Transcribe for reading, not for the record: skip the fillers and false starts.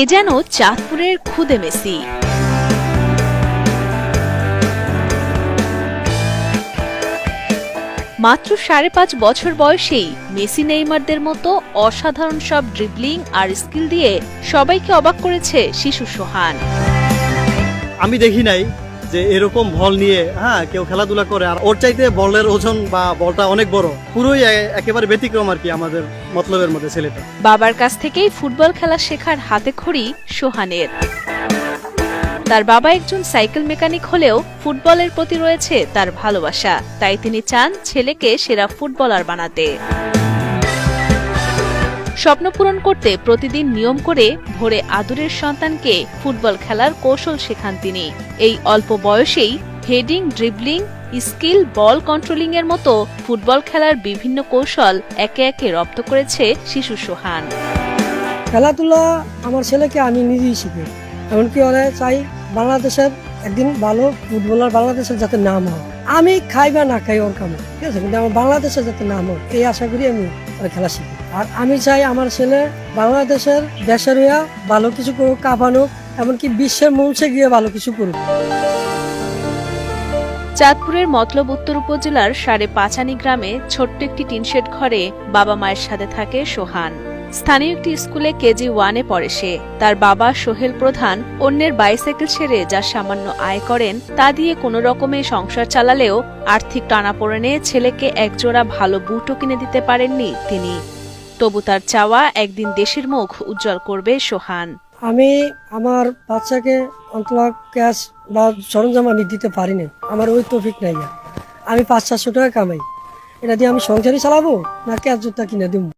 এ যেন চাঁদপুরের খুদে মেসি। মাত্র ৫.৫ বছর বয়সেই মেসি নেইমারদের মতো অসাধারণ সব ড্রিবলিং আর স্কিল দিয়ে সবাইকে অবাক করেছে শিশু সোহান। আমি দেখি নাই যে এরকম বল নিয়ে কেউ খেলাধুলা করে, আর ওর চাইতে বলের ওজন বা বলটা অনেক বড়, পুরোই একেবারে ব্যতিক্রম আর কি আমাদের মতলবের মধ্যে ছেলেটা। বাবার কাছ থেকেই ফুটবল খেলা শেখার হাতেখড়ি সোহানের। তার বাবা একজন সাইকেল মেকানিক হলেও ফুটবলের প্রতি রয়েছে তার ভালোবাসা, তাই তিনি চান ছেলেকে সেরা ফুটবলার বানাতে। স্বপ্ন পূরণ করতে প্রতিদিন নিয়ম করে ভোরে আদরের সন্তানকে ফুটবল খেলার কৌশল শেখান তিনি। এই অল্প বয়সেই হেডিং, ড্রিবলিং, স্কিল, বল কন্ট্রোলিং এর মতো ফুটবল খেলার বিভিন্ন কৌশল একে একে রপ্ত করেছে শিশু সোহান। খেলাধুলা আমার ছেলেকে আমি নিজেই শিখি, এমনকি ওরা চাই বাংলাদেশের একদিন ভালো ফুটবলার, বাংলাদেশের যাতে নাম হয়। আমি খাই বা না খাই ওর কামে, ঠিক আছে, কিন্তু আমার বাংলাদেশের যাতে নাম হয় এই আশা করি আমি খেলা শিখি। আর আমি চাই আমার ছেলে বাংলাদেশের দেশের হইয়া ভালো কিছু করুক, কাঁপানুক, এমনকি বিশ্বের মঞ্চে গিয়ে ভালো কিছু করুক। চাঁদপুরের মতলব উত্তর উপজেলার ৫.৫ গ্রামে ছোট্ট একটি টিনশেড ঘরে বাবা মায়ের সাথে থাকে সোহান। স্থানীয় একটি স্কুলে কেজি 1-এ পড়ে সে। তার বাবা সোহেল প্রধান অন্যের বাইসাইকেল ছেড়ে যা সামান্য আয় করেন তা দিয়ে কোনো রকমে সংসার চালালেও আর্থিক টানাপোড়েনে ছেলেকে একজোড়া ভালো বুটও কিনে দিতে পারেননি তিনি। তবু তার চাওয়া একদিন দেশের মুখ উজ্জ্বল করবে সোহান। আমি আমার বাচ্চাকে অন্তত ক্যাশ বা সরঞ্জাম আমি দিতে পারি না, আমার ওই তৌফিক নাই। আমি ৫০০-৬০০ টাকা কামাই, এটা দিয়ে আমি সংসারই চালাবো না ক্যাশ জুতা কিনে দেবো।